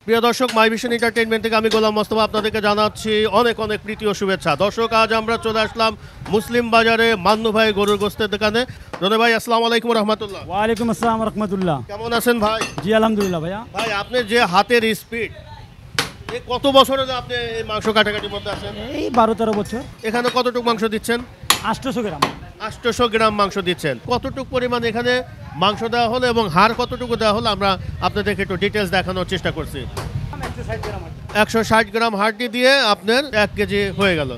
প্রিয় দর্শক, মাই vision entertainment থেকে আমি গোলাম মোস্তফা আপনাদেরকে জানাচ্ছি অনেক অনেক প্রীতি ও শুভেচ্ছা। দর্শক, আজ আমরা চলে আসলাম মুসলিম বাজারে মান্নু ভাই গরুর গোস্তের দোকানে। রনি ভাই, আসসালামু আলাইকুম রহমতুল্লাহ। ওয়ালাইকুম আসসালাম রহমতুল্লাহ। কেমন আছেন ভাই? জি আলহামদুলিল্লাহ ভাইয়া। ভাই, আপনি যে হাতের স্পিড, এই কত বছর হলো আপনি এই মাংস কাটাকাটির মধ্যে আছেন? এই 12-13 বছর। এখানে কতটুকু মাংস দিচ্ছেন? 800 গ্রাম। 800 গ্রাম মাংস দিচ্ছেন। কতটুকু পরিমাণ এখানে মাংস দেওয়া হলো এবং হাড় কতটুকু দেওয়া হলো আমরা আপনাদেরকে একটু ডিটেলস দেখানোর চেষ্টা করছি। 160 গ্রাম হাড়টি দিয়ে আপনার 1 কেজি হয়ে গেল।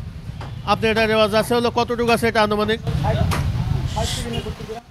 আপনার এটা রেওয়াজ আছে হলো কতটুকু আছে? এটা আনুমানিক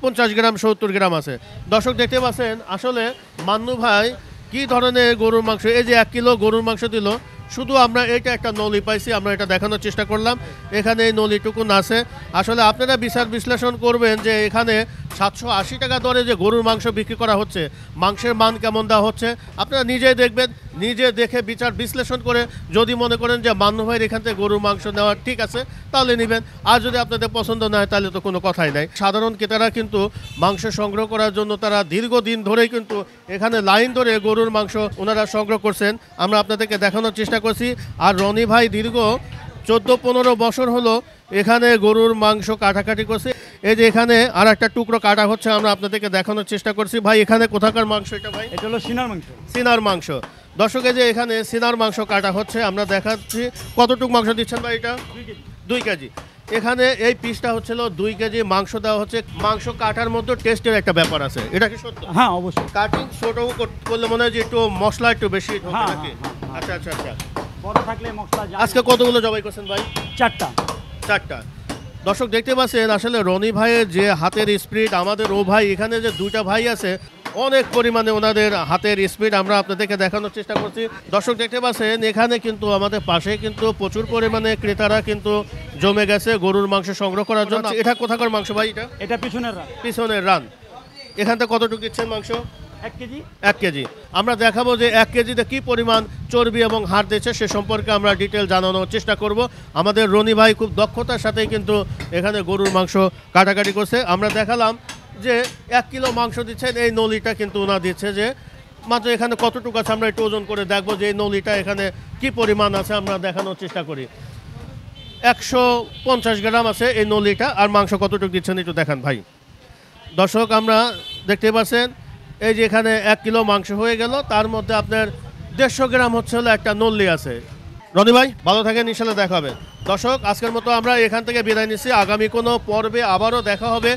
50 গ্রাম 70 গ্রাম আছে। দর্শক দেখতে পাচ্ছেন আসলে মান্নু ভাই কি ধরনের গরুর মাংস, এই যে 1 কিলো গরুর মাংস দিল, শুধু আমরা এটা একটা নলি পাইছি, আমরা এটা দেখানোর চেষ্টা করলাম। এখানে এই নলিটুকুন আছে। আসলে আপনারা বিচার বিশ্লেষণ করবেন যে এখানে 780 টাকা দরে যে গরুর মাংস বিক্রি করা হচ্ছে, মাংসের মান কেমন দেওয়া হচ্ছে আপনারা নিজেই দেখবেন। নিজে দেখে বিচার বিশ্লেষণ করে যদি মনে করেন যে মান্নু ভাইয়ের এখান থেকে গরুর মাংস নেওয়া ঠিক আছে তাহলে নেবেন, আর যদি আপনাদের পছন্দ না হয় তাহলে তো কোনো কথাই নাই। সাধারণ ক্রেতারা কিন্তু মাংস সংগ্রহ করার জন্য তারা দীর্ঘদিন ধরেই কিন্তু এখানে লাইন ধরে গরুর মাংস ওনারা সংগ্রহ করছেন, আমরা আপনাদেরকে দেখানোর চেষ্টা করছি। আর রনি ভাই দীর্ঘ 14-15 বছর হলো এখানে গরুর মাংস কাটাকাটি করছে। এই যে এখানে আর একটা টুকরো কাটা হচ্ছে, আমরা আপনাদেরকে দেখানোর চেষ্টা করছি। ভাই, এখানে কোথাকার মাংস এটা? ভাই, এটা হলো সিনার মাংস। সিনার মাংস। দর্শকে যে এখানে সিনার মাংস কাটা হচ্ছে, আমরা দেখাচ্ছি কতটুকু মাংস দিচ্ছেন ভাই? এটা 2 কেজি। এখানে এই পিসটা হচ্ছিল 2 কেজি মাংস দেওয়া হচ্ছে। মাংস কাটার মধ্যে টেস্টের একটা ব্যাপার আছে, এটা কি সত্য? হ্যাঁ অবশ্যই। কাটিং ছোট করলে মনে হয় যে একটু মশলা একটু বেশি ঢোকে হ্যাঁ, নাকি? হ্যাঁ, আচ্ছা আচ্ছা আচ্ছা। বড় থাকলে মশলা যায়। আজকে কতগুলো জবাই করছেন ভাই? 4টা। 4টা। দর্শক দেখতে পাচ্ছেন আসলে রনি ভাইয়ের যে হাতের স্পিড, আমাদের ও ভাই এখানে যে 2টা ভাই আছে অনেক পরিমাণে ওনাদের হাতের স্পিড আমরা আপনাদেরকে দেখানোর চেষ্টা করছি। দর্শক দেখতে পাচ্ছেন এখানে কিন্তু আমাদের পাশে কিন্তু প্রচুর পরিমাণে ক্রেতারা কিন্তু জমে গেছে গরুর মাংস সংগ্রহ করার জন্য। এটা কোথাকার মাংস ভাই? এটা পিছনের রান। পিছনের রান। এখান থেকে কতটুকু দিচ্ছেন মাংস? 1 কেজি। 1 কেজি। আমরা দেখাবো যে 1 কেজিতে কি পরিমাণ চর্বি এবং হাড় দিচ্ছে সে সম্পর্কে আমরা ডিটেল জানানোর চেষ্টা করব। আমাদের রনি ভাই খুব দক্ষতার সাথে কিন্তু এখানে গরুর মাংস কাটাকাটি করছে। আমরা দেখালাম যে 1 কিলো মাংস দিচ্ছেন, এই নলিটা কিন্তু ওনা দিচ্ছে যে মাত্র এখানে কতটুকু আছে আমরা একটু ওজন করে দেখবো যে এই নলিটা এখানে কি পরিমাণ আছে, আমরা দেখানোর চেষ্টা করি। 150 গ্রাম আছে এই নলিটা। আর মাংস কতটুকু দিচ্ছেন একটু দেখান ভাই। দর্শক, আমরা দেখতে পাচ্ছেন এই যে এখানে 1 কিলো মাংস হয়ে গেল, তার মধ্যে আপনার 150 গ্রাম হচ্ছে হলো একটা নল্লি আছে। রনি ভাই ভালো থাকেন, ইনশাল্লাহ দেখা হবে। দর্শক, আজকের মতো আমরা এখান থেকে বিদায় নিচ্ছি। আগামী কোনো পর্বে আবারও দেখা হবে